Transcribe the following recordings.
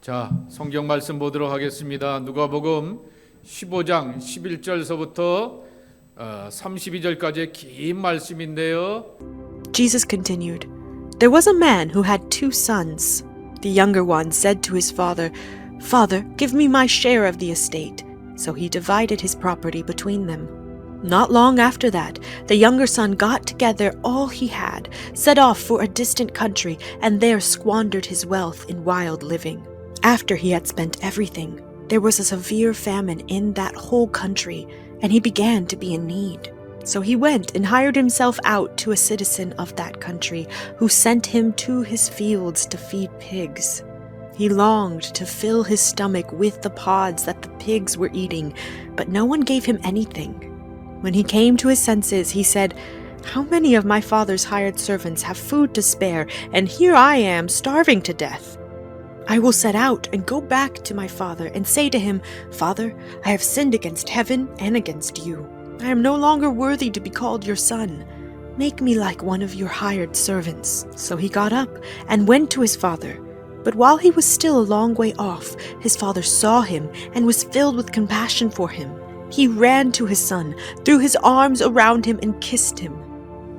자, 성경 말씀 보도록 하겠습니다. 누가복음 15장 11절서부터 32절까지의 긴 말씀인데요. Jesus continued, There was a man who had 2 sons. The younger one said to his father, Father, give me my share of the estate. So he divided his property between them. Not long after that, the younger son got together all he had, set off for a distant country, and there squandered his wealth in wild living. After he had spent everything, there was a severe famine in that whole country, and he began to be in need. So he went and hired himself out to a citizen of that country, who sent him to his fields to feed pigs. He longed to fill his stomach with the pods that the pigs were eating, but no one gave him anything. When he came to his senses, he said, How many of my father's hired servants have food to spare, and here I am starving to death? I will set out and go back to my father and say to him, Father, I have sinned against heaven and against you. I am no longer worthy to be called your son. Make me like one of your hired servants. So he got up and went to his father. But while he was still a long way off, his father saw him and was filled with compassion for him. He ran to his son, threw his arms around him, and kissed him.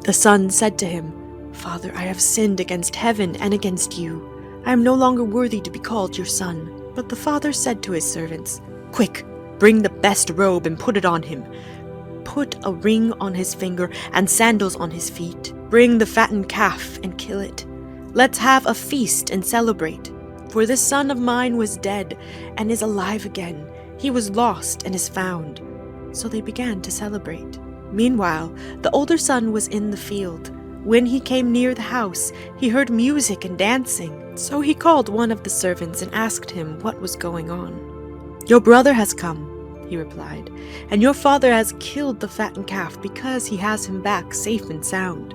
The son said to him, Father, I have sinned against heaven and against you. I am no longer worthy to be called your son. But the father said to his servants, Quick, bring the best robe and put it on him. Put a ring on his finger and sandals on his feet. Bring the fattened calf and kill it. Let's have a feast and celebrate. For this son of mine was dead and is alive again. He was lost and is found. So they began to celebrate. Meanwhile, the older son was in the field. When he came near the house, he heard music and dancing. So he called one of the servants and asked him what was going on. Your brother has come, he replied, and your father has killed the fattened calf because he has him back safe and sound.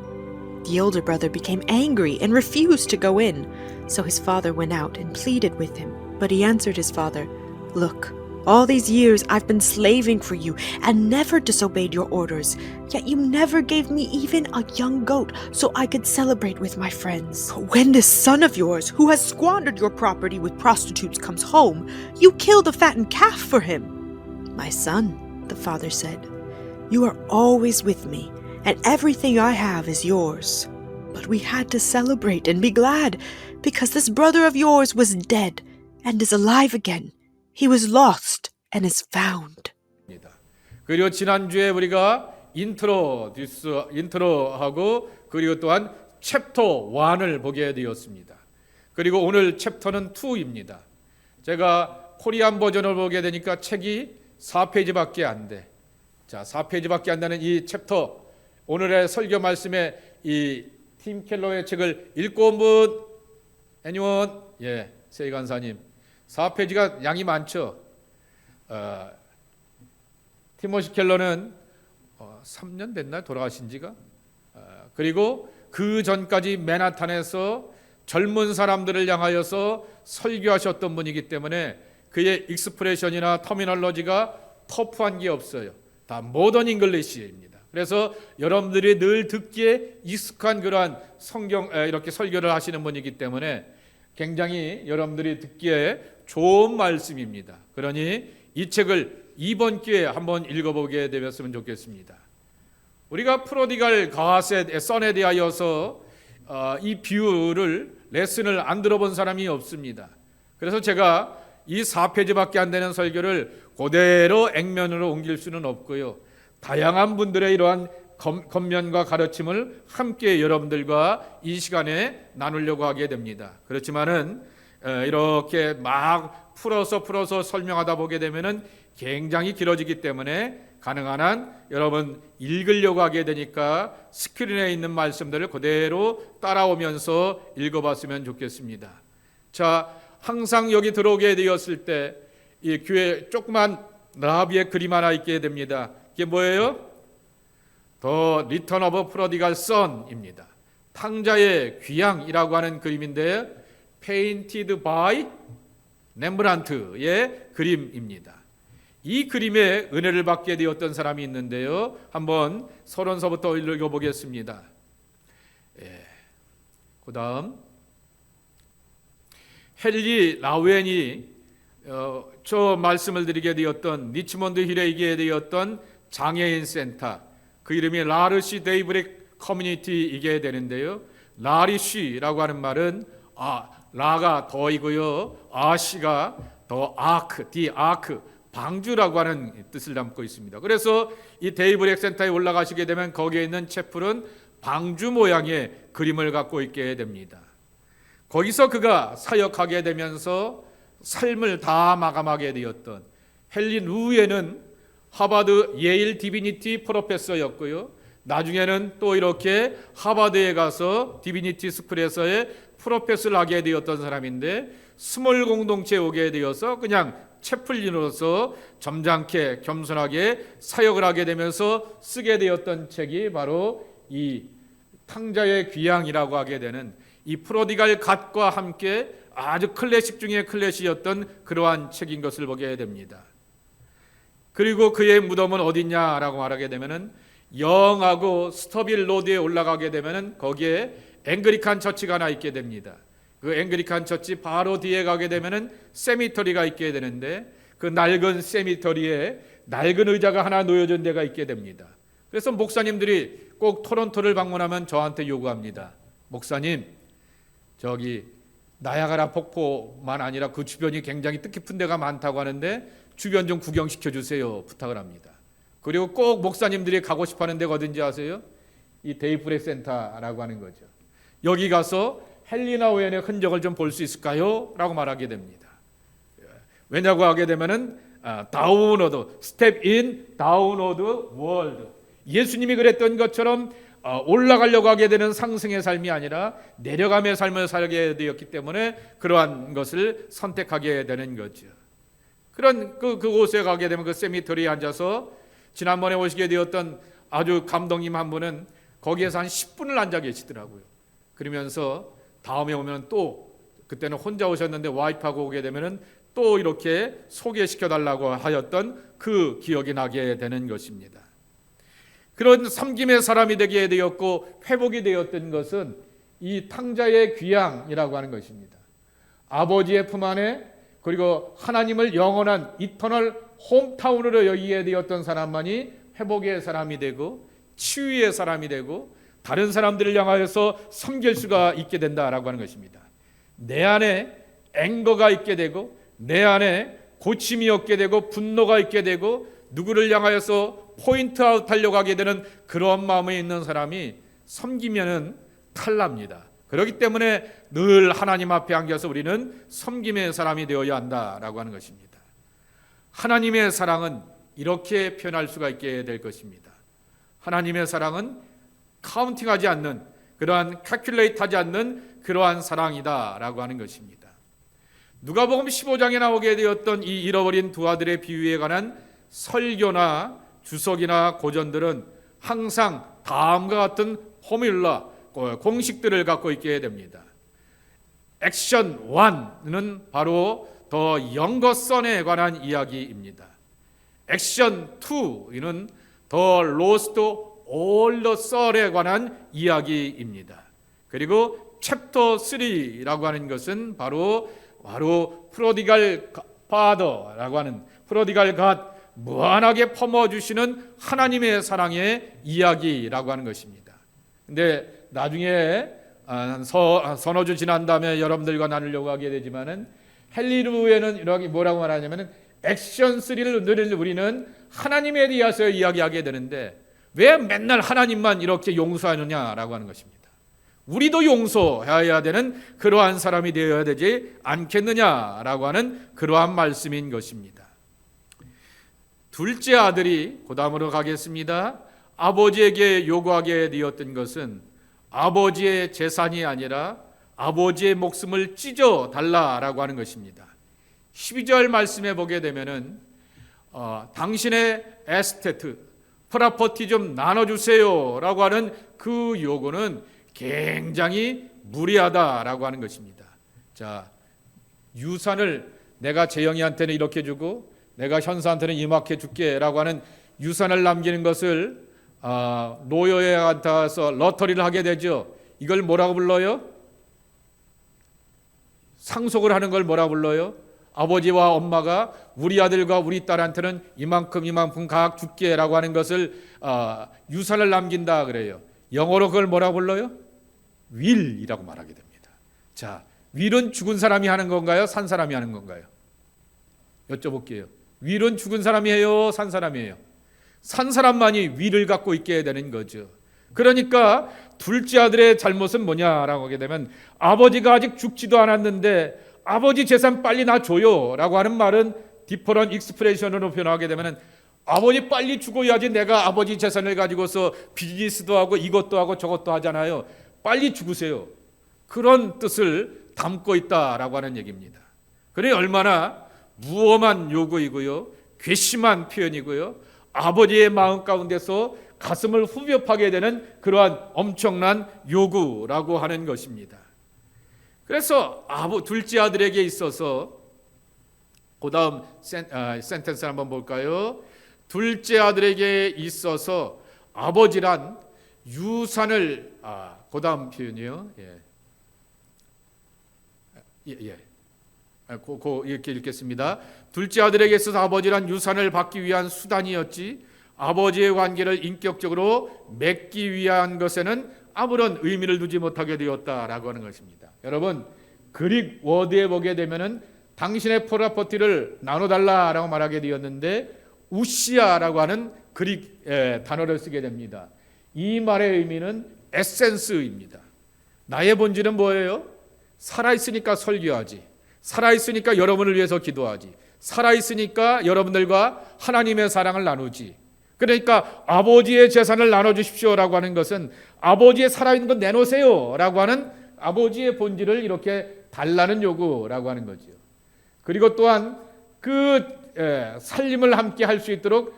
The older brother became angry and refused to go in. So his father went out and pleaded with him. But he answered his father, Look, all these years I've been slaving for you and never disobeyed your orders, yet you never gave me even a young goat so I could celebrate with my friends. When this son of yours, who has squandered your property with prostitutes, comes home, you kill the fattened calf for him. My son, the father said, you are always with me, and everything I have is yours. But we had to celebrate and be glad, because this brother of yours was dead and is alive again. He was lost and is found. 그리고 지난주에 우리가 인트로하고 그리고 또한 챕터 1을 보게 되었습니다. 그리고 오늘 챕터는 2입니다. 제가 코리안 버전을 보게 되니까 책이 4페이지밖에 안 돼. 자, 4페이지밖에 안 되는 이 챕터, 오늘의 설교 말씀에 이 팀 켈러의 책을 읽고 온 분? anyone? 예, 세희 간사님. 4페이지가 양이 많죠. 티모시 켈러는 3년 됐나요? 돌아가신 지가? 그리고 그 전까지 맨하탄에서 젊은 사람들을 향하여서 설교하셨던 분이기 때문에 그의 익스프레션이나 터미널로지가 터프한 게 없어요. 다 모던 잉글리시입니다. 그래서 여러분들이 늘 듣기에 익숙한 그러한 성경 이렇게 설교를 하시는 분이기 때문에 굉장히 여러분들이 듣기에 좋은 말씀입니다. 그러니 이 책을 이번 기회에 한번 읽어보게 되었으면 좋겠습니다. 우리가 프로디갈 가세 선에 대하여서 이 비유를 레슨을 안 들어본 사람이 없습니다. 그래서 제가 이 4페이지밖에 안 되는 설교를 그대로 액면으로 옮길 수는 없고요. 다양한 분들의 이러한 겉면과 가르침을 함께 여러분들과 이 시간에 나누려고 하게 됩니다. 그렇지만은 이렇게 막 풀어서 설명하다 보게 되면은 굉장히 길어지기 때문에 가능한 한 여러분 읽으려고 하게 되니까 스크린에 있는 말씀들을 그대로 따라오면서 읽어봤으면 좋겠습니다. 자, 항상 여기 들어오게 되었을 때 이 교회 조그만 라비의 그림 하나 있게 됩니다. 이게 뭐예요? The Return of Prodigal Son입니다. 탕자의 귀향이라고 하는 그림인데 Painted by 렘브란트의 그림입니다. 이 그림에 은혜를 받게 되었던 사람이 있는데요. 한번 서론서부터 읽어보겠습니다. 그 다음 헨리 라우엔이 저 말씀을 드리게 되었던 리치몬드 힐에 있게 되었던 장애인 센터, 그 이름이 라르시 데이브렉 커뮤니티이게 되는데요. 라리쉬라고 하는 말은 라가 더이고요, 아시가 더 아크, 디 아크, 방주라고 하는 뜻을 담고 있습니다. 그래서 이 데이브렉 센터에 올라가시게 되면 거기에 있는 채플은 방주 모양의 그림을 갖고 있게 됩니다. 거기서 그가 사역하게 되면서 삶을 다 마감하게 되었던 헨리 루에는 하버드 예일 디비니티 프로페서였고요. 나중에는 또 이렇게 하버드에 가서 디비니티 스쿨에서의 프로페서를 하게 되었던 사람인데, 스몰 공동체에 오게 되어서 그냥 채플린으로서 점잖게 겸손하게 사역을 하게 되면서 쓰게 되었던 책이 바로 이 탕자의 귀향이라고 하게 되는 이 프로디갈 갓과 함께 아주 클래식 중에 클래식이었던 그러한 책인 것을 보게 됩니다. 그리고 그의 무덤은 어디냐라고 말하게 되면은 영하고 스터빌 로드에 올라가게 되면은 거기에 앵글리칸 처치가 하나 있게 됩니다. 그 앵글리칸 처치 바로 뒤에 가게 되면은 세미터리가 있게 되는데, 그 낡은 세미터리에 낡은 의자가 하나 놓여진 데가 있게 됩니다. 그래서 목사님들이 꼭 토론토를 방문하면 저한테 요구합니다. 목사님, 저기 나야가라 폭포만 아니라 그 주변이 굉장히 뜻깊은 데가 많다고 하는데 주변 좀 구경시켜 주세요, 부탁을 합니다. 그리고 꼭 목사님들이 가고 싶어하는 데가 어딘지 아세요? 이 데이브렉 센터라고 하는 거죠. 여기 가서 헨리 라우엔의 흔적을 좀 볼 수 있을까요? 라고 말하게 됩니다. 왜냐고 하게 되면은 다운워드, 스텝 인 다운워드 월드, 예수님이 그랬던 것처럼 올라가려고 하게 되는 상승의 삶이 아니라 내려감의 삶을 살게 되었기 때문에 그러한 것을 선택하게 되는 거죠. 그런 그곳에 가게 되면 그 세미터리에 앉아서, 지난번에 오시게 되었던 아주 감독님 한 분은 거기에서 한 10분을 앉아 계시더라고요. 그러면서 다음에 오면 또, 그때는 혼자 오셨는데 와이프하고 오게 되면은 또 이렇게 소개시켜 달라고 하였던 그 기억이 나게 되는 것입니다. 그런 섬김의 사람이 되게 되었고 회복이 되었던 것은 이 탕자의 귀향이라고 하는 것입니다. 아버지의 품 안에, 그리고 하나님을 영원한 이터널 홈타운으로 여기게 되었던 사람만이 회복의 사람이 되고 치유의 사람이 되고 다른 사람들을 향하여서 섬길 수가 있게 된다라고 하는 것입니다. 내 안에 앵거가 있게 되고, 내 안에 고침이 없게 되고, 분노가 있게 되고, 누구를 향하여서 포인트 아웃 하려고 하게 되는 그런 마음에 있는 사람이 섬기면은 탈납니다. 그렇기 때문에 늘 하나님 앞에 앉아서 우리는 섬김의 사람이 되어야 한다라고 하는 것입니다. 하나님의 사랑은 이렇게 표현할 수가 있게 될 것입니다. 하나님의 사랑은 카운팅하지 않는, 그러한 calculate하지 않는 그러한 사랑이다라고 하는 것입니다. 누가복음 15장에 나오게 되었던 이 잃어버린 두 아들의 비유에 관한 설교나 주석이나 고전들은 항상 다음과 같은 포뮬라, 공식들을 갖고 있게 됩니다. 액션 1는 바로 더 영거 선에 관한 이야기입니다. 액션 2는 더 로스트 올더 썰에 관한 이야기입니다. 그리고 챕터 3라고 하는 것은 바로 프로디갈 파더라고 하는, 프로디갈 갓, 무한하게 퍼부어주시는 하나님의 사랑의 이야기라고 하는 것입니다. 근데 나중에 서너 주 지난 다음에 여러분들과 나누려고 하게 되지만은 헨리 루에는 이렇게 뭐라고 말하냐면은 액션 3를 늘 우리는 하나님에 대해서 이야기하게 되는데 왜 맨날 하나님만 이렇게 용서하느냐라고 하는 것입니다. 우리도 용서해야 되는 그러한 사람이 되어야 되지 않겠느냐라고 하는 그러한 말씀인 것입니다. 둘째 아들이, 그 다음으로 가겠습니다. 아버지에게 요구하게 되었던 것은 아버지의 재산이 아니라 아버지의 목숨을 찢어 달라라고 하는 것입니다. 12절 말씀에 보게 되면은 당신의 에스테트, 프라퍼티 좀 나눠주세요 라고 하는 그 요구는 굉장히 무리하다라고 하는 것입니다. 자, 유산을 내가 재영이한테는 이렇게 주고 내가 현사한테는 이만큼 줄게 라고 하는 유산을 남기는 것을 노여에 가서 러터리를 하게 되죠. 이걸 뭐라고 불러요? 상속을 하는 걸 뭐라 불러요? 아버지와 엄마가 우리 아들과 우리 딸한테는 이만큼 각 줄게라고 하는 것을 유산을 남긴다 그래요. 영어로 그걸 뭐라 불러요? will이라고 말하게 됩니다. 자, will은 죽은 사람이 하는 건가요? 산 사람이 하는 건가요? 여쭤볼게요. will은 죽은 사람이 해요? 산 사람이 해요? 산 사람만이 will을 갖고 있게 되는 거죠. 그러니까 둘째 아들의 잘못은 뭐냐라고 하게 되면 아버지가 아직 죽지도 않았는데 아버지 재산 빨리 나 줘요 라고 하는 말은 디퍼런 익스프레션으로 표현하게 되면 아버지 빨리 죽어야지 내가 아버지 재산을 가지고서 비즈니스도 하고 이것도 하고 저것도 하잖아요. 빨리 죽으세요. 그런 뜻을 담고 있다라고 하는 얘기입니다. 그래 얼마나 무엄한 요구이고요, 괘씸한 표현이고요, 아버지의 마음 가운데서 가슴을 후벼파게 되는 그러한 엄청난 요구라고 하는 것입니다. 그래서 둘째 아들에게 있어서 그 다음 센텐스를 한번 볼까요? 둘째 아들에게 있어서 아버지란 유산을 그 다음 표현이요. 이렇게 읽겠습니다. 둘째 아들에게 있어서 아버지란 유산을 받기 위한 수단이었지 아버지의 관계를 인격적으로 맺기 위한 것에는 아무런 의미를 두지 못하게 되었다라고 하는 것입니다. 여러분, 그릭 워드에 보게 되면은 당신의 프로퍼티를 나눠달라라고 말하게 되었는데 우시아라고 하는 그릭 단어를 쓰게 됩니다. 이 말의 의미는 에센스입니다. 나의 본질은 뭐예요? 살아있으니까 설교하지, 살아있으니까 여러분을 위해서 기도하지, 살아있으니까 여러분들과 하나님의 사랑을 나누지. 그러니까 아버지의 재산을 나눠주십시오라고 하는 것은 아버지의 살아있는 것 내놓으세요 라고 하는 아버지의 본질을 이렇게 달라는 요구라고 하는 거죠. 그리고 또한 그 살림을 함께 할 수 있도록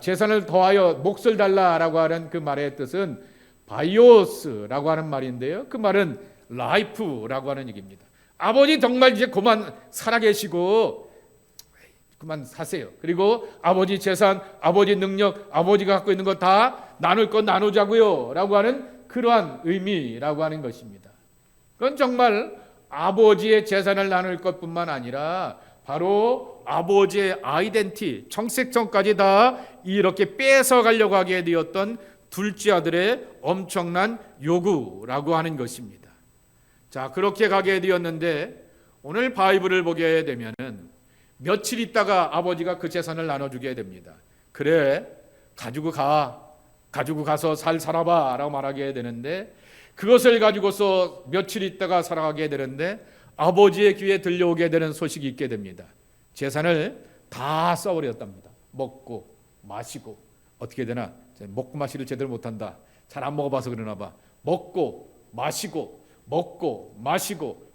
재산을 더하여 몫을 달라라고 하는 그 말의 뜻은 바이오스라고 하는 말인데요, 그 말은 라이프라고 하는 얘기입니다. 아버지 정말 이제 그만 살아계시고 그만 사세요. 그리고 아버지 재산, 아버지 능력, 아버지가 갖고 있는 거 다 나눌 건 나누자고요 라고 하는 그러한 의미라고 하는 것입니다. 그건 정말 아버지의 재산을 나눌 것뿐만 아니라 바로 아버지의 아이덴티, 정체성까지 다 이렇게 뺏어가려고 하게 되었던 둘째 아들의 엄청난 요구라고 하는 것입니다. 자, 그렇게 가게 되었는데 오늘 바이블을 보게 되면은 며칠 있다가 아버지가 그 재산을 나눠주게 됩니다. 그래, 가지고 가서 살아봐 라고 말하게 되는데 그것을 가지고서 며칠 있다가 살아가게 되는데 아버지의 귀에 들려오게 되는 소식이 있게 됩니다. 재산을 다 써버렸답니다. 먹고 마시고, 어떻게 되나? 먹고 마시를 제대로 못한다. 잘 안 먹어봐서 그러나 봐. 먹고 마시고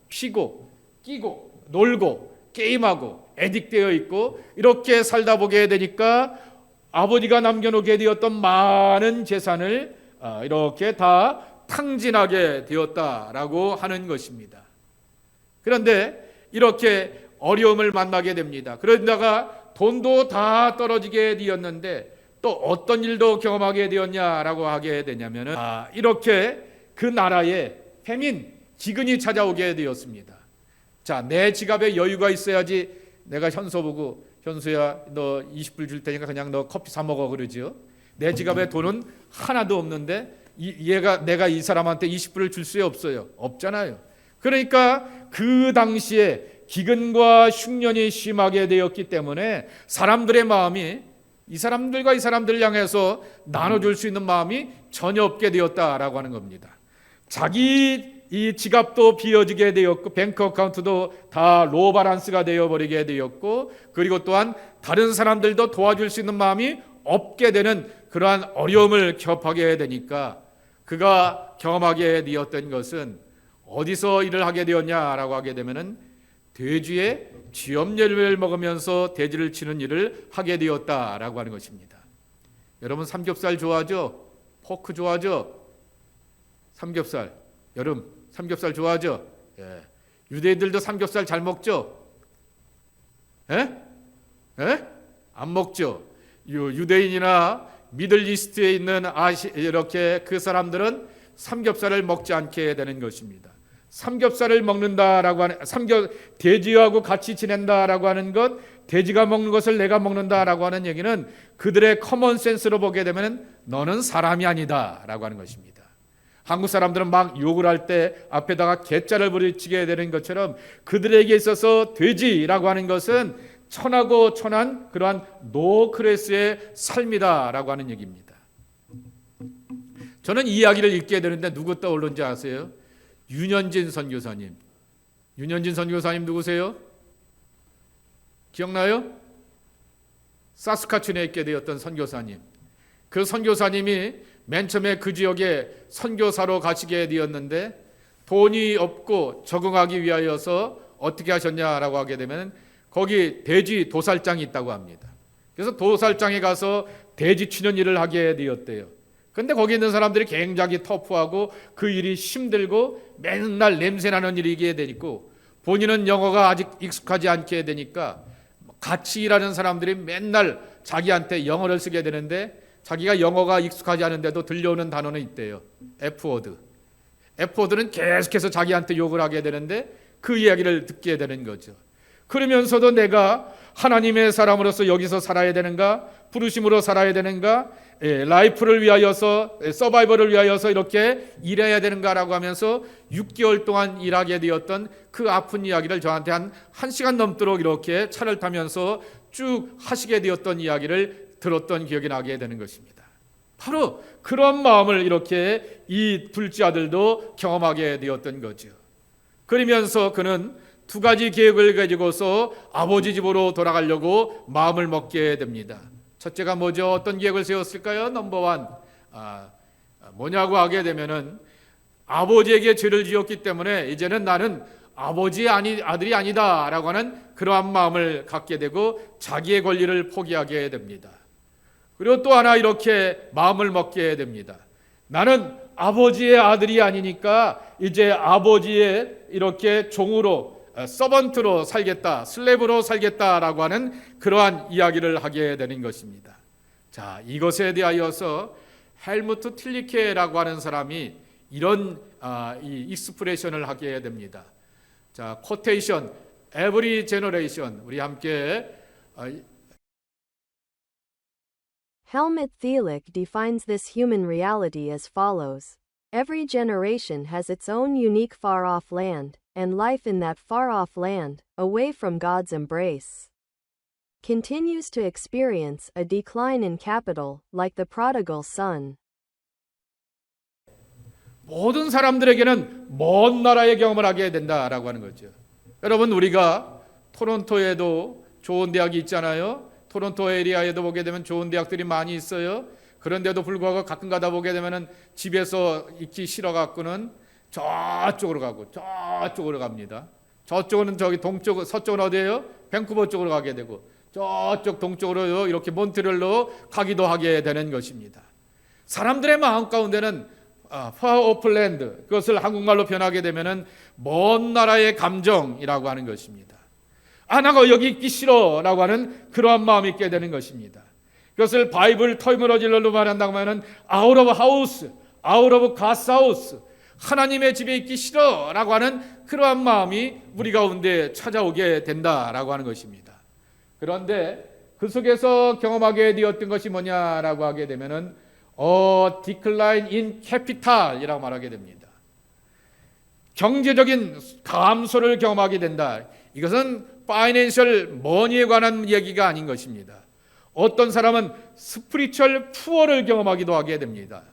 피고 끼고 놀고 게임하고 애딕되어 있고 이렇게 살다 보게 되니까 아버지가 남겨놓게 되었던 많은 재산을 이렇게 다 탕진하게 되었다라고 하는 것입니다. 그런데 이렇게 어려움을 만나게 됩니다. 그러다가 돈도 다 떨어지게 되었는데 또 어떤 일도 경험하게 되었냐라고 하게 되냐면은 이렇게 그 나라에 패민, 기근이 찾아오게 되었습니다. 자, 내 지갑에 여유가 있어야지. 내가 현수 보고 현수야 너 20불 줄 테니까 그냥 너 커피 사 먹어 그러지요. 내 지갑에 돈은 하나도 없는데 내가 이 사람한테 20불을 줄 수 없어요. 없잖아요. 그러니까 그 당시에 기근과 흉년이 심하게 되었기 때문에 사람들의 마음이 이 사람들과 이 사람들을 향해서 나눠줄 수 있는 마음이 전혀 없게 되었다라고 하는 겁니다. 자기 이 지갑도 비어지게 되었고 뱅크 어카운트도 다 로우 바란스가 되어버리게 되었고 그리고 또한 다른 사람들도 도와줄 수 있는 마음이 없게 되는 그러한 어려움을 겹하게 되니까 그가 경험하게 되었던 것은 어디서 일을 하게 되었냐라고 하게 되면은 돼지의 쥐염열매를 먹으면서 돼지를 치는 일을 하게 되었다라고 하는 것입니다. 여러분 삼겹살 좋아하죠? 포크 좋아하죠? 삼겹살 여름 삼겹살 좋아하죠? 예. 유대인들도 삼겹살 잘 먹죠? 예? 예? 안 먹죠. 유대인이나 미들 이스트에 있는 이렇게 그 사람들은 삼겹살을 먹지 않게 되는 것입니다. 삼겹살을 먹는다라고 하는 돼지하고 같이 지낸다라고 하는 것, 돼지가 먹는 것을 내가 먹는다라고 하는 얘기는 그들의 커먼 센스로 보게 되면 너는 사람이 아니다라고 하는 것입니다. 한국 사람들은 막 욕을 할 때 앞에다가 개자를 부르치게 되는 것처럼 그들에게 있어서 돼지라고 하는 것은 천하고 천한 그러한 노크래스의 삶이다라고 하는 얘기입니다. 저는 이 이야기를 읽게 되는데 누구 떠오르는지 아세요? 윤현진 선교사님. 윤현진 선교사님 누구세요? 기억나요? 사스카춘에 있게 되었던 선교사님. 그 선교사님이 맨 처음에 그 지역에 선교사로 가시게 되었는데 돈이 없고 적응하기 위하여서 어떻게 하셨냐라고 하게 되면 거기 돼지 도살장이 있다고 합니다. 그래서 도살장에 가서 돼지 치는 일을 하게 되었대요. 그런데 거기 있는 사람들이 굉장히 터프하고 그 일이 힘들고 맨날 냄새나는 일이게 되고 본인은 영어가 아직 익숙하지 않게 되니까 같이 일하는 사람들이 맨날 자기한테 영어를 쓰게 되는데 자기가 영어가 익숙하지 않은데도 들려오는 단어는 있대요. F워드. F워드는 계속해서 자기한테 욕을 하게 되는데 그 이야기를 듣게 되는 거죠. 그러면서도 내가 하나님의 사람으로서 여기서 살아야 되는가? 부르심으로 살아야 되는가? 라이프를 위하여서, 서바이벌을 위하여서 이렇게 일해야 되는가라고 하면서 6개월 동안 일하게 되었던 그 아픈 이야기를 저한테 한 1시간 넘도록 이렇게 차를 타면서 쭉 하시게 되었던 이야기를 들었던 기억이 나게 되는 것입니다. 바로 그런 마음을 이렇게 이 둘째 아들도 경험하게 되었던 거죠. 그러면서 그는 2가지 계획을 가지고서 아버지 집으로 돌아가려고 마음을 먹게 됩니다. 첫째가 뭐죠? 어떤 계획을 세웠을까요? 넘버원. 뭐냐고 하게 되면은 아버지에게 죄를 지었기 때문에 이제는 나는 아버지의 아들이 아니다라고 하는 그러한 마음을 갖게 되고 자기의 권리를 포기하게 됩니다. 그리고 또 하나 이렇게 마음을 먹게 됩니다. 나는 아버지의 아들이 아니니까 이제 아버지의 이렇게 종으로 서번트로 살겠다, 슬레브로 살겠다라고 하는 그러한 이야기를 하게 되는 것입니다. 자, 이것에 대하여서 헬무트 틸리케라고 하는 사람이 이런 이 익스프레션을 하게 됩니다. 자, 코테이션, every generation 우리 함께 Helmut Thielicke defines this human reality as follows. Every generation has its own unique far-off land, and life in that far-off land, away from God's embrace, continues to experience a decline in capital, like the prodigal son. 모든 사람들에게는 먼 나라의 경험을 하게 된다라고 하는 거죠. 여러분 우리가 토론토에도 좋은 대학이 있잖아요. 토론토 에리아에도 보게 되면 좋은 대학들이 많이 있어요. 그런데도 불구하고 가끔 가다 보게 되면은 집에서 있기 싫어 갖고는 저쪽으로 가고 저쪽으로 갑니다. 저쪽은 저기 동쪽, 서쪽은 어디예요? 밴쿠버 쪽으로 가게 되고 저쪽 동쪽으로 이렇게 몬트리올로 가기도 하게 되는 것입니다. 사람들의 마음 가운데는 far off land, 그것을 한국말로 변하게 되면은 먼 나라의 감정이라고 하는 것입니다. 나가 여기 있기 싫어라고 하는 그러한 마음이 있게 되는 것입니다. 그것을 바이블 터미널로지로 말한다고 하면 out of house, out of God's house, 하나님의 집에 있기 싫어라고 하는 그러한 마음이 우리 가운데 찾아오게 된다라고 하는 것입니다. 그런데 그 속에서 경험하게 되었던 것이 뭐냐라고 하게 되면은 decline in capital이라고 말하게 됩니다. 경제적인 감소를 경험하게 된다. 이것은 파이낸셜 머니에 관한 얘기가 아닌 것입니다. 어떤 사람은 스피리추얼 푸어를 경험하기도 하게 됩니다.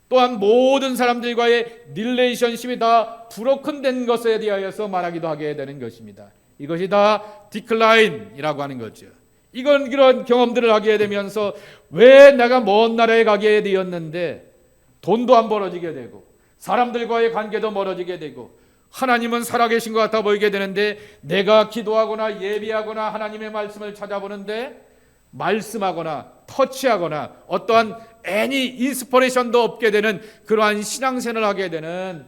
또한 모든 사람들과의 릴레이션십이 다 브로큰된 것에 대하여서 말하기도 하게 되는 것입니다. 이것이 다 디클라인이라고 하는 거죠. 이건 그런 경험들을 하게 되면서 왜 내가 먼 나라에 가게 되었는데 돈도 안 벌어지게 되고 사람들과의 관계도 멀어지게 되고 하나님은 살아계신 것 같아 보이게 되는데 내가 기도하거나 예비하거나 하나님의 말씀을 찾아보는데 말씀하거나 터치하거나 어떠한 애니 인스퍼레이션도 없게 되는 그러한 신앙생활을 하게 되는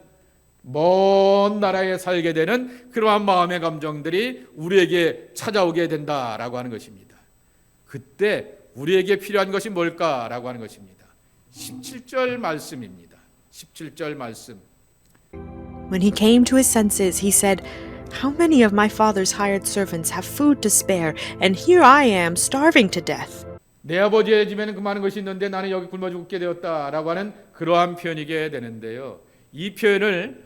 먼 나라에 살게 되는 그러한 마음의 감정들이 우리에게 찾아오게 된다라고 하는 것입니다. 그때 우리에게 필요한 것이 뭘까라고 하는 것입니다. 17절 말씀입니다. 17절 말씀. When he came to his senses, he said, "How many of my father's hired servants have food to spare, and here I am starving to death?" 내 아버지의 집에는 그 많은 것이 있는데 나는 여기 굶어 죽게 되었다라고 하는 그러한 표현이게 되는데요. 이 표현을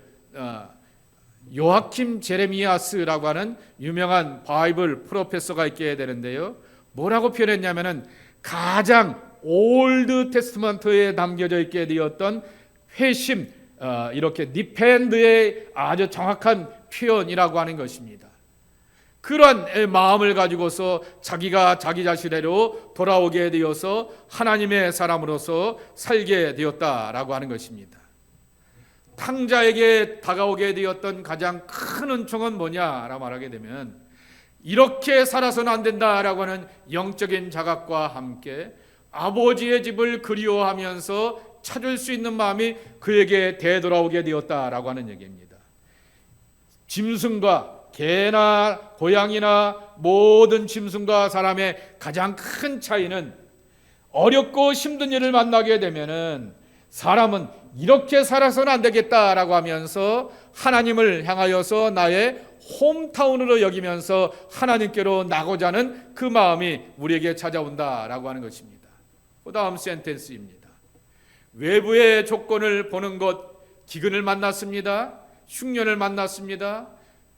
요아킴 제레미야스라고 하는 유명한 바이블 프로페서가 있게 되는데요. 뭐라고 표현했냐면은 가장 올드 테스트먼트에 남겨져 있게 되었던 회심, 이렇게 디펜드의 아주 정확한 표현이라고 하는 것입니다. 그러한 마음을 가지고서 자기가 자기 자신으로 돌아오게 되어서 하나님의 사람으로서 살게 되었다라고 하는 것입니다. 탕자에게 다가오게 되었던 가장 큰 은총은 뭐냐라고 말하게 되면 이렇게 살아서는 안 된다라고 하는 영적인 자각과 함께 아버지의 집을 그리워하면서 찾을 수 있는 마음이 그에게 되돌아오게 되었다라고 하는 얘기입니다. 짐승과 개나 고양이나 모든 짐승과 사람의 가장 큰 차이는 어렵고 힘든 일을 만나게 되면은 사람은 이렇게 살아서는 안 되겠다라고 하면서 하나님을 향하여서 나의 홈타운으로 여기면서 하나님께로 나고자 하는 그 마음이 우리에게 찾아온다라고 하는 것입니다. 그 다음 센텐스입니다. 외부의 조건을 보는 것, 기근을 만났습니다. 흉년을 만났습니다.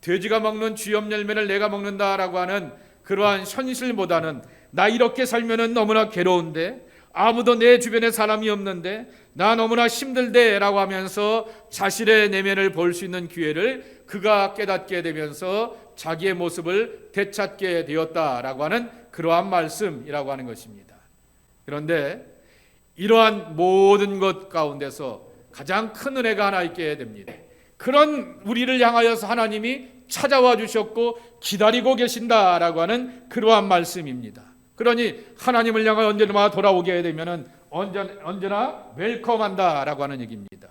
돼지가 먹는 쥐염 열매를 내가 먹는다라고 하는 그러한 현실보다는 나 이렇게 살면은 너무나 괴로운데 아무도 내 주변에 사람이 없는데 나 너무나 힘들대라고 하면서 자신의 내면을 볼 수 있는 기회를 그가 깨닫게 되면서 자기의 모습을 되찾게 되었다라고 하는 그러한 말씀이라고 하는 것입니다. 그런데 이러한 모든 것 가운데서 가장 큰 은혜가 하나 있게 됩니다. 그런 우리를 향하여서 하나님이 찾아와 주셨고 기다리고 계신다라고 하는 그러한 말씀입니다. 그러니 하나님을 향해 언제나 돌아오게 되면은 언제나 웰컴한다라고 하는 얘기입니다.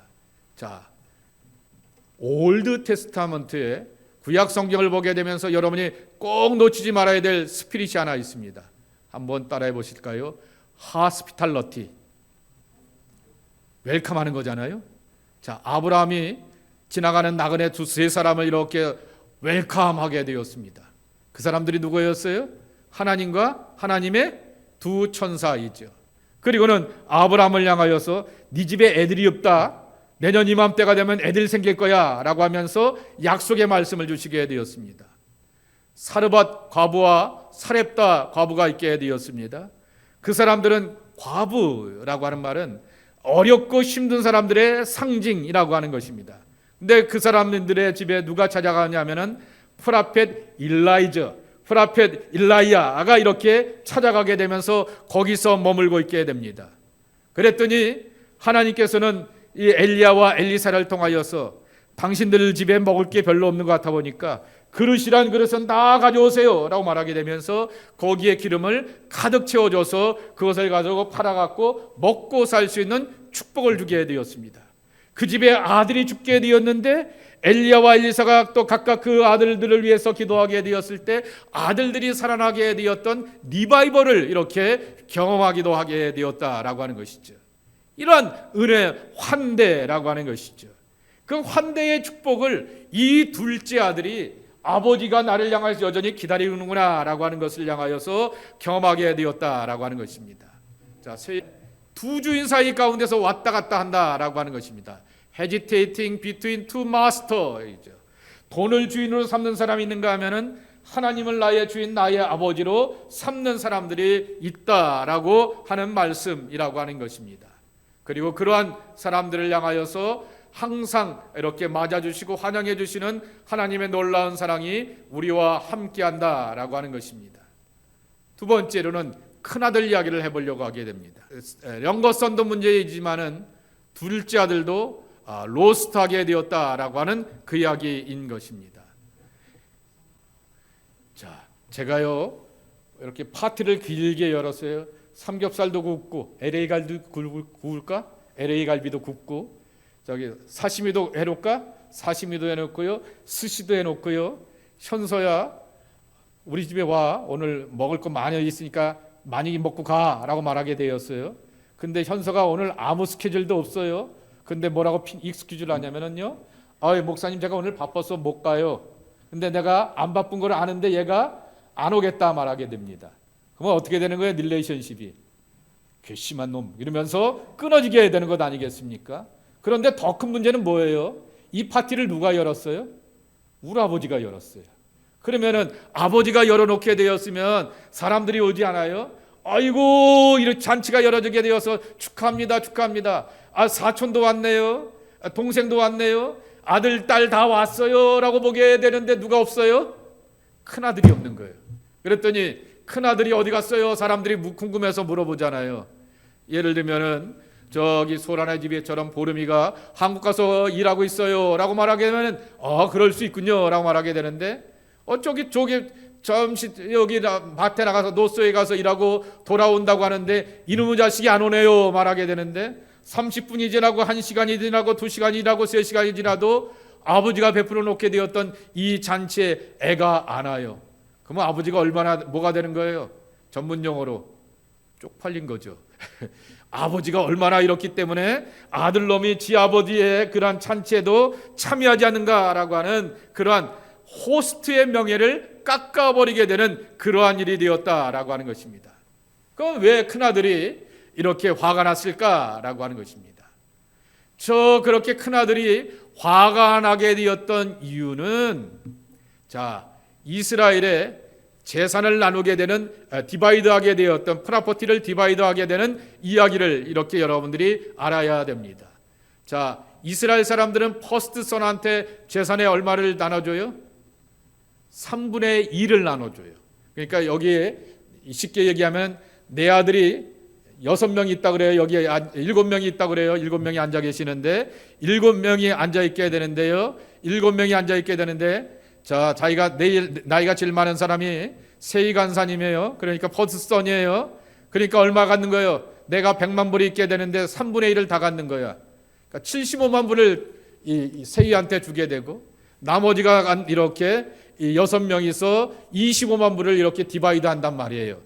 자, 올드 테스타먼트의 구약 성경을 보게 되면서 여러분이 꼭 놓치지 말아야 될 스피릿이 하나 있습니다. 한번 따라해 보실까요? 하스피탈러티. 웰컴하는 거잖아요. 자, 아브라함이 지나가는 나그네 두세 사람을 이렇게 웰컴하게 되었습니다. 그 사람들이 누구였어요? 하나님과 하나님의 두 천사이죠. 그리고는 아브라함을 향하여서 네 집에 애들이 없다. 내년 이맘때가 되면 애들 생길 거야 라고 하면서 약속의 말씀을 주시게 되었습니다. 사르밧 과부와 사렙다 과부가 있게 되었습니다. 그 사람들은 과부라고 하는 말은 어렵고 힘든 사람들의 상징이라고 하는 것입니다. 근데 그 사람들의 집에 누가 찾아가냐면은 프라펫 일라이저, 프라펫 일라이야가 이렇게 찾아가게 되면서 거기서 머물고 있게 됩니다. 그랬더니 하나님께서는 이 엘리야와 엘리사를 통하여서 당신들 집에 먹을 게 별로 없는 것 같아 보니까 그릇이란 그릇은 다 가져오세요 라고 말하게 되면서 거기에 기름을 가득 채워줘서 그것을 가지고 팔아갖고 먹고 살 수 있는 축복을 주게 되었습니다. 그 집에 아들이 죽게 되었는데 엘리야와 엘리사가 또 각각 그 아들들을 위해서 기도하게 되었을 때 아들들이 살아나게 되었던 리바이벌을 이렇게 경험하기도 하게 되었다라고 하는 것이죠. 이러한 은혜 환대라고 하는 것이죠. 그 환대의 축복을 이 둘째 아들이 아버지가 나를 향해서 여전히 기다리는구나 라고 하는 것을 향하여서 경험하게 되었다라고 하는 것입니다. 자, 두 주인 사이 가운데서 왔다 갔다 한다라고 하는 것입니다. Hesitating between two masters이죠. 돈을 주인으로 삼는 사람이 있는가 하면은 하나님을 나의 주인, 나의 아버지로 삼는 사람들이 있다라고 하는 말씀이라고 하는 것입니다. 그리고 그러한 사람들을 향하여서 항상 이렇게 맞아주시고 환영해 주시는 하나님의 놀라운 사랑이 우리와 함께한다라고 하는 것입니다. 두 번째로는 큰아들 이야기를 해보려고 하게 됩니다. 영거선도 문제이지만은 둘째 아들도 로스트하게 되었다라고 하는 그 이야기인 것입니다. 자, 제가요 이렇게 파티를 길게 열었어요. 삼겹살도 굽고 LA 갈비도 구울까? LA 갈비도 굽고 저기 사시미도 해놓을까? 사시미도 해놓고요. 스시도 해놓고요. 현서야 우리 집에 와. 오늘 먹을 거 많이 있으니까 많이 먹고 가라고 말하게 되었어요. 근데 현서가 오늘 아무 스케줄도 없어요. 근데 뭐라고 익스큐즈를 하냐면은요. 목사님 제가 오늘 바빠서 못 가요. 근데 내가 안 바쁜 걸 아는데 얘가 안 오겠다 말하게 됩니다. 그러면 어떻게 되는 거예요? 릴레이션십이 괘씸한 놈 이러면서 끊어지게 해야 되는 것 아니겠습니까? 그런데 더 큰 문제는 뭐예요? 이 파티를 누가 열었어요? 우리 아버지가 열었어요. 그러면은 아버지가 열어놓게 되었으면 사람들이 오지 않아요? 아이고 이렇게 잔치가 열어지게 되어서 축하합니다 축하합니다. 사촌도 왔네요. 동생도 왔네요. 아들 딸 다 왔어요 라고 보게 되는데 누가 없어요? 큰아들이 없는 거예요. 그랬더니 큰아들이 어디 갔어요? 사람들이 궁금해서 물어보잖아요. 예를 들면은 저기 소란의 집에처럼 보름이가 한국 가서 일하고 있어요 라고 말하게 되면 그럴 수 있군요 라고 말하게 되는데 저기 잠시 여기 밭에 나가서 노소에 가서 일하고 돌아온다고 하는데 이놈의 자식이 안 오네요 말하게 되는데 30분이 지나고 1시간이 지나고 2시간이 지나고 3시간이 지나도 아버지가 베풀어 놓게 되었던 이 잔치에 애가 안 와요. 그러면 아버지가 얼마나 뭐가 되는 거예요? 전문 용어로 쪽팔린 거죠. 아버지가 얼마나 이렇기 때문에 아들놈이 지 아버지의 그러한 찬치에도 참여하지 않는가라고 하는 그러한 호스트의 명예를 깎아버리게 되는 그러한 일이 되었다라고 하는 것입니다. 그럼 왜 큰아들이 이렇게 화가 났을까라고 하는 것입니다. 그렇게 큰아들이 화가 나게 되었던 이유는 이스라엘의 재산을 나누게 되는 디바이드하게 되었던 프로퍼티를 디바이드하게 되는 이야기를 이렇게 여러분들이 알아야 됩니다. 이스라엘 사람들은 퍼스트 선한테 재산의 얼마를 나눠줘요? 3분의 2를 나눠줘요. 그러니까 여기에 쉽게 얘기하면 내 아들이 6명이 있다 그래요. 여기에 7명이 있다 그래요. 7명이 앉아 계시는데 7명이 앉아 있게 되는데요. 7명이 앉아 있게 되는데 자기가 내일 나이가 제일 많은 사람이 세이간사님이에요. 그러니까 퍼스선이에요. 그러니까 얼마 갖는 거예요? 내가 100만 불이 있게 되는데 3분의 1을 다 갖는 거야. 그러니까 75만 불을 이 세이한테 주게 되고 나머지가 이렇게 6명이서 25만 불을 이렇게 디바이드 한단 말이에요.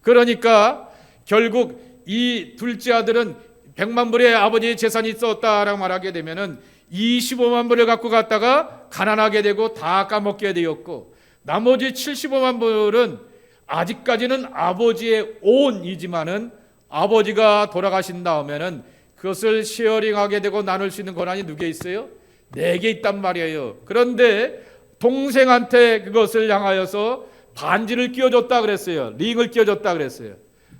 그러니까 결국 이 둘째 아들은 100만 불의 아버지의 재산이 있었다라고 말하게 되면은 25만 불을 갖고 갔다가 가난하게 되고 다 까먹게 되었고 나머지 75만 불은 아직까지는 아버지의 온이지만은 아버지가 돌아가신 다음에는 그것을 쉐어링하게 되고 나눌 수 있는 권한이 누구에 있어요? 내게 있단 말이에요. 그런데 동생한테 그것을 향하여서 반지를 끼워줬다 그랬어요. 링을 끼워줬다 그랬어요.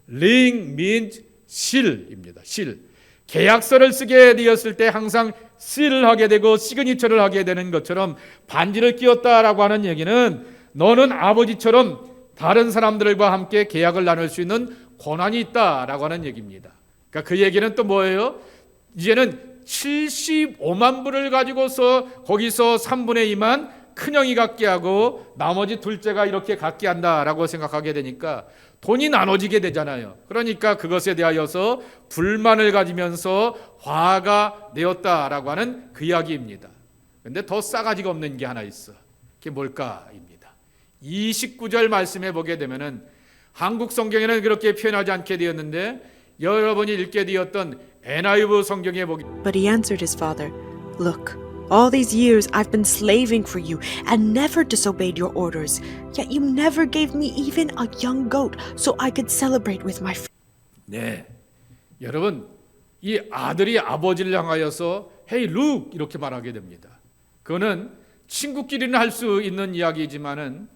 ring means seal입니다. seal. 계약서를 쓰게 되었을 때 항상 seal을 하게 되고 시그니처를 하게 되는 것처럼 반지를 끼웠다라고 하는 얘기는 너는 아버지처럼 다른 사람들과 함께 계약을 나눌 수 있는 권한이 있다라고 하는 얘기입니다. 그러니까 그 얘기는 또 뭐예요? 이제는 75만 불을 가지고서 거기서 3분의 2만 큰형이 갖게 하고 나머지 둘째가 이렇게 갖게 한다라고 생각하게 되니까 돈이 나눠지게 되잖아요. 그러니까 그것에 대하여서 불만을 가지면서 화가 되었다라고 하는 그 이야기입니다. 그런데 더 싸가지가 없는 게 하나 있어. 그게 뭘까입니다. 29절 말씀에 보게 되면은 한국 성경에는 그렇게 표현하지 않게 되었는데 여러분이 읽게 되었던 NIV 성경에 보게 But he answered his father, Look, all these years I've been slaving for you and never disobeyed your orders. Yet you never gave me even a young goat so I could celebrate with my friends. 네, 여러분 이 아들이 아버지를 향하여서 Hey, look 이렇게 말하게 됩니다. 그거는 친구끼리는 할 수 있는 이야기지만은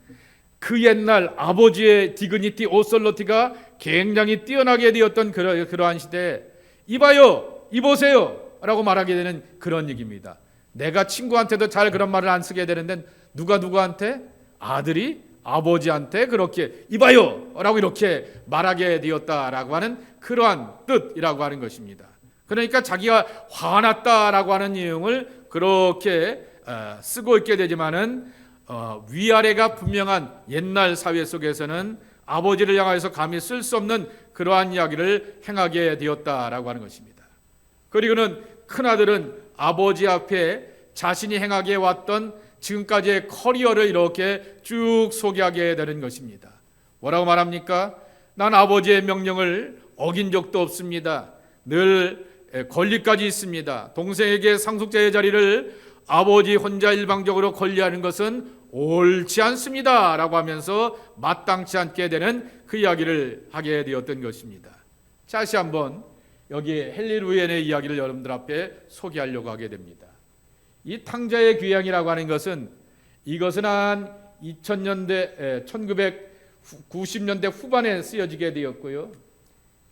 그 옛날 아버지의 디그니티, 오솔로티가 굉장히 뛰어나게 되었던 그러한 시대에 이봐요, 이보세요 라고 말하게 되는 그런 얘기입니다. 내가 친구한테도 잘 그런 말을 안 쓰게 되는데 누가 누구한테? 아들이 아버지한테 그렇게 이봐요 라고 이렇게 말하게 되었다라고 하는 그러한 뜻이라고 하는 것입니다. 그러니까 자기가 화났다라고 하는 내용을 그렇게 쓰고 있게 되지만은 위아래가 분명한 옛날 사회 속에서는 아버지를 향해서 감히 쓸 수 없는 그러한 이야기를 행하게 되었다라고 하는 것입니다. 그리고는 큰아들은 아버지 앞에 자신이 행하게 왔던 지금까지의 커리어를 이렇게 쭉 소개하게 되는 것입니다. 뭐라고 말합니까? 난 아버지의 명령을 어긴 적도 없습니다. 늘 권리까지 있습니다. 동생에게 상속자의 자리를 아버지 혼자 일방적으로 권리하는 것은 옳지 않습니다 라고 하면서 마땅치 않게 되는 그 이야기를 하게 되었던 것입니다. 다시 한번 여기 헨리 루엔의 이야기를 여러분들 앞에 소개하려고 하게 됩니다. 이 탕자의 귀향이라고 하는 것은 이것은 한 1990년대 후반에 쓰여지게 되었고요.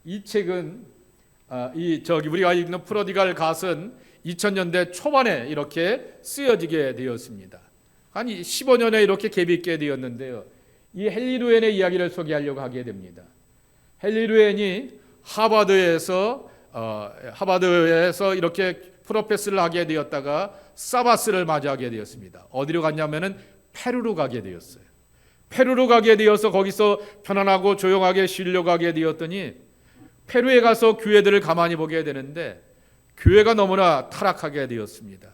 이 책은 우리가 읽는 프로디갈 갓은 2000년대 초반에 이렇게 쓰여지게 되었습니다. 한 15년에 이렇게 갭이 있게 되었는데요. 이 헨리 루엔의 이야기를 소개하려고 하게 됩니다. 헨리 루엔이 하버드에서 이렇게 프로페서를 하게 되었다가 사바스를 맞이하게 되었습니다. 어디로 갔냐면은 페루로 가게 되었어요. 페루로 가게 되어서 거기서 편안하고 조용하게 쉬려고 하게 되었더니 페루에 가서 교회들을 가만히 보게 되는데 교회가 너무나 타락하게 되었습니다.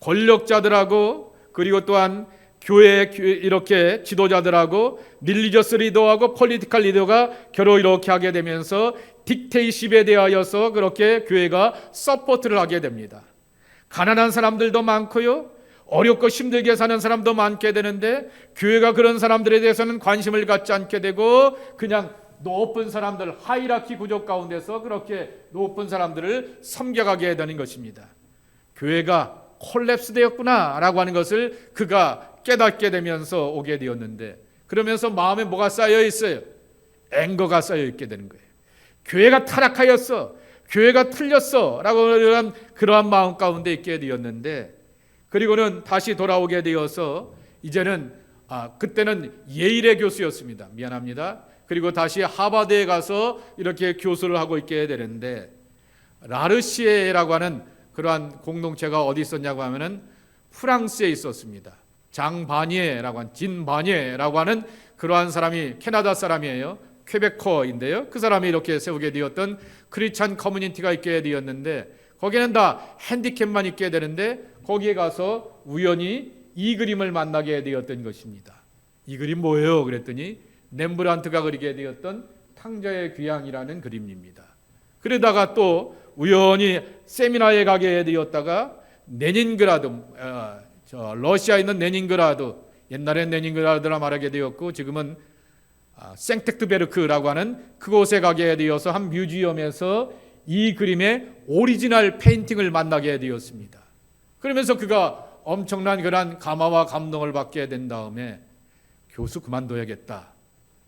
권력자들하고 그리고 또한 교회 이렇게 지도자들하고 릴리저스 리더하고 폴리티컬 리더가 겨루 이렇게 하게 되면서 딕테이십에 대하여서 그렇게 교회가 서포트를 하게 됩니다. 가난한 사람들도 많고요. 어렵고 힘들게 사는 사람도 많게 되는데 교회가 그런 사람들에 대해서는 관심을 갖지 않게 되고 그냥 높은 사람들, 하이라키 구조 가운데서 그렇게 높은 사람들을 섬겨가게 되는 것입니다. 교회가 콜랩스 되었구나 라고 하는 것을 그가 깨닫게 되면서 오게 되었는데 그러면서 마음에 뭐가 쌓여 있어요? 앵거가 쌓여 있게 되는 거예요. 교회가 타락하였어, 교회가 틀렸어 라고 하는 그러한 마음 가운데 있게 되었는데 그리고는 다시 돌아오게 되어서 이제는 그때는 예일의 교수였습니다. 미안합니다. 그리고 다시 하버드에 가서 이렇게 교수를 하고 있게 되는데 라르시에라고 하는 그러한 공동체가 어디 있었냐고 하면은 프랑스에 있었습니다. 장 바니에라고 하는 진 바니에라고 하는 그러한 사람이 캐나다 사람이에요. 퀘베커인데요. 그 사람이 이렇게 세우게 되었던 크리스찬 커뮤니티가 있게 되었는데 거기는 다 핸디캡만 있게 되는데 거기에 가서 우연히 이 그림을 만나게 되었던 것입니다. 이 그림 뭐예요? 그랬더니 렘브란트가 그리게 되었던 탕자의 귀향이라는 그림입니다. 그러다가 또 우연히 세미나에 가게 되었다가 레닌그라드, 러시아에 있는 레닌그라드, 옛날엔 레닌그라드라 말하게 되었고 지금은 생텍트베르크라고 하는 그곳에 가게 되어서 한 뮤지엄에서 이 그림의 오리지널 페인팅을 만나게 되었습니다. 그러면서 그가 엄청난 그런 감화와 감동을 받게 된 다음에 교수 그만둬야겠다.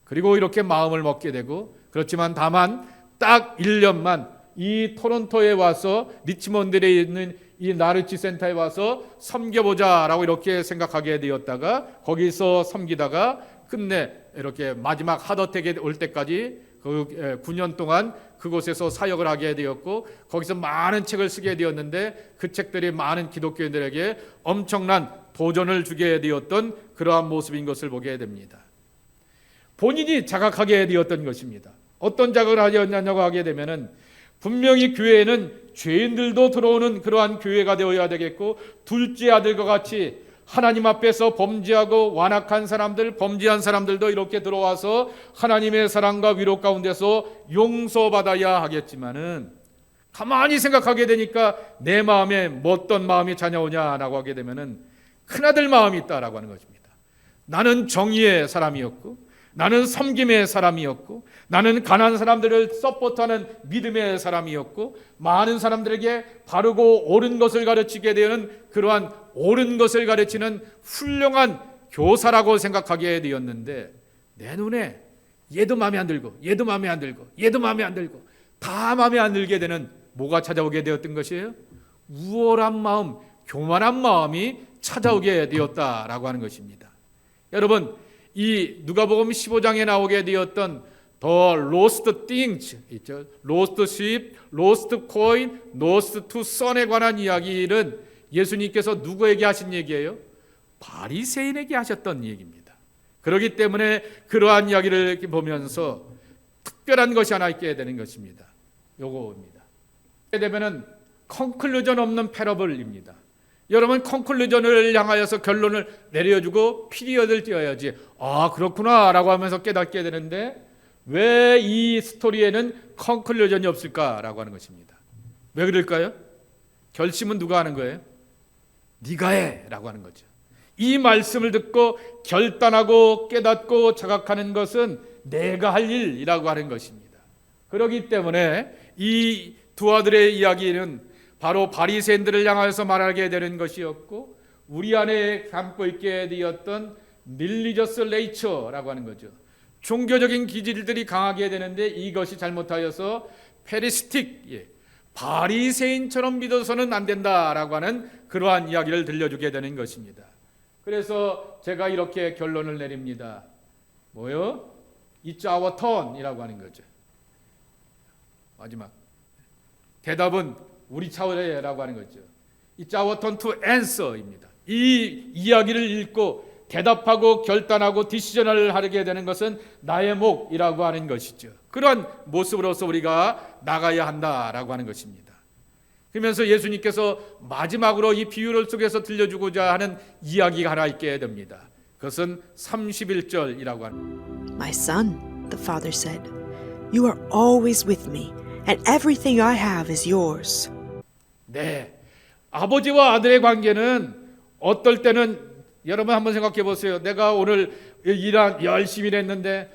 그리고 이렇게 마음을 먹게 되고 그렇지만 다만 딱 1년만 이 토론토에 와서 리치몬드에 있는 이 나르치 센터에 와서 섬겨보자라고 이렇게 생각하게 되었다가 거기서 섬기다가 끝내 이렇게 마지막 하더텍에 올 때까지 그 9년 동안 그곳에서 사역을 하게 되었고 거기서 많은 책을 쓰게 되었는데 그 책들이 많은 기독교인들에게 엄청난 도전을 주게 되었던 그러한 모습인 것을 보게 됩니다. 본인이 자각하게 되었던 것입니다. 어떤 자각을 하였냐고 하게 되면은 분명히 교회에는 죄인들도 들어오는 그러한 교회가 되어야 되겠고 둘째 아들과 같이 하나님 앞에서 범죄하고 완악한 사람들, 범죄한 사람들도 이렇게 들어와서 하나님의 사랑과 위로 가운데서 용서받아야 하겠지만은 가만히 생각하게 되니까 내 마음에 어떤 마음이 자녀오냐라고 하게 되면은 큰아들 마음이 있다라고 하는 것입니다. 나는 정의의 사람이었고 나는 섬김의 사람이었고 나는 가난한 사람들을 서포트하는 믿음의 사람이었고 많은 사람들에게 바르고 옳은 것을 가르치게 되는 그러한 옳은 것을 가르치는 훌륭한 교사라고 생각하게 되었는데 내 눈에 얘도 마음에 안 들고 얘도 마음에 안 들고 얘도 마음에 안 들고 다 마음에 안 들게 되는 뭐가 찾아오게 되었던 것이에요? 우월한 마음, 교만한 마음이 찾아오게 되었다라고 하는 것입니다. 여러분 이 누가복음 15장에 나오게 되었던 The Lost Things 있죠. Lost Sheep, Lost Coin, Lost to Son에 관한 이야기는 예수님께서 누구에게 하신 얘기예요? 바리새인에게 하셨던 얘기입니다. 그렇기 때문에 그러한 이야기를 보면서 특별한 것이 하나 있게 되는 것입니다. 요거입니다. 되면은 컨클루전 없는 패러블입니다. 여러분 컨클루전을 향하여서 결론을 내려주고 피리어드를 띄어야지 그렇구나 라고 하면서 깨닫게 되는데 왜 이 스토리에는 컨클루전이 없을까라고 하는 것입니다. 왜 그럴까요? 결심은 누가 하는 거예요? 네가 해라고 하는 거죠. 이 말씀을 듣고 결단하고 깨닫고 자각하는 것은 내가 할 일이라고 하는 것입니다. 그렇기 때문에 이 두 아들의 이야기는 바로 바리새인들을 향하여서 말하게 되는 것이었고, 우리 안에 담고 있게 되었던 릴리저스 레이처라고 하는 거죠. 종교적인 기질들이 강하게 되는데 이것이 잘못하여서 페리스틱, 바리새인처럼 믿어서는 안 된다라고 하는 그러한 이야기를 들려주게 되는 것입니다. 그래서 제가 이렇게 결론을 내립니다. 뭐요? It's our turn이라고 하는 거죠. 마지막 대답은 우리 차례라고 하는 거죠. It's our turn to answer입니다. 이 이야기를 읽고 대답하고 결단하고 디시전을 하게 되는 것은 나의 몫이라고 하는 것이죠. 그러한 모습으로서 우리가 나가야 한다라고 하는 것입니다. 그러면서 예수님께서 마지막으로 이 비유를 속에서 들려주고자 하는 이야기가 하나 있게 됩니다. 그것은 31절이라고 합니다. My son, the father said, you are always with me, and everything I have is yours. 네, 아버지와 아들의 관계는 어떨 때는 여러분 한번 생각해 보세요. 내가 오늘 열심히 했는데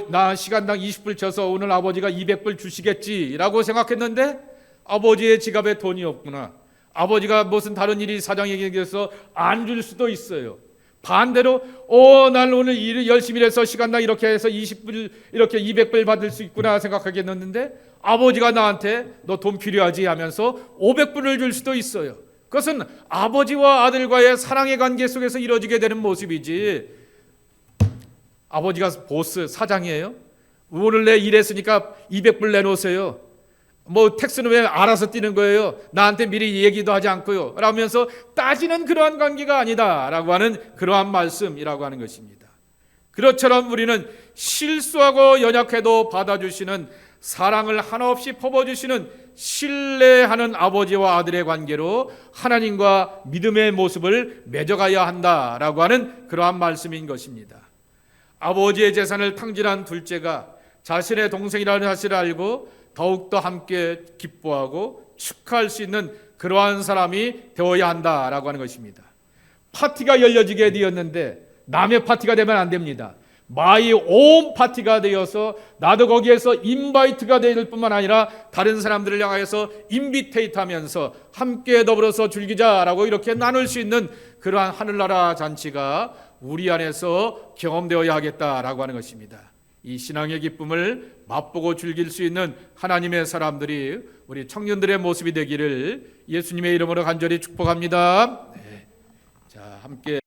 나 시간당 20불 쳐서 오늘 아버지가 200불 주시겠지라고 생각했는데 아버지의 지갑에 돈이 없구나. 아버지가 무슨 다른 일이 사정이 생겨서 안 줄 수도 있어요. 반대로 난 오늘 일 열심히 해서 시간당 이렇게 해서 20불 이렇게 200불 받을 수 있구나 생각하겠는데 아버지가 나한테 너 돈 필요하지 하면서 500불을 줄 수도 있어요. 그것은 아버지와 아들과의 사랑의 관계 속에서 이루어지게 되는 모습이지, 아버지가 보스 사장이에요. 오늘 내 일했으니까 200불 내놓으세요. 뭐 텍스는 왜 알아서 띄는 거예요? 나한테 미리 얘기도 하지 않고요. 라면서 따지는 그러한 관계가 아니다라고 하는 그러한 말씀이라고 하는 것입니다. 그렇처럼 우리는 실수하고 연약해도 받아주시는, 사랑을 한없이 퍼부어주시는 신뢰하는 아버지와 아들의 관계로 하나님과 믿음의 모습을 맺어가야 한다라고 하는 그러한 말씀인 것입니다. 아버지의 재산을 탕진한 둘째가 자신의 동생이라는 사실을 알고 더욱더 함께 기뻐하고 축하할 수 있는 그러한 사람이 되어야 한다라고 하는 것입니다. 파티가 열려지게 되었는데 남의 파티가 되면 안 됩니다. 마이 온 파티가 되어서 나도 거기에서 인바이트가 될 뿐만 아니라 다른 사람들을 향하여서 인비테이트 하면서 함께 더불어서 즐기자라고 이렇게 나눌 수 있는 그러한 하늘나라 잔치가 우리 안에서 경험되어야 하겠다라고 하는 것입니다. 이 신앙의 기쁨을 맛보고 즐길 수 있는 하나님의 사람들이 우리 청년들의 모습이 되기를 예수님의 이름으로 간절히 축복합니다. 네. 자, 함께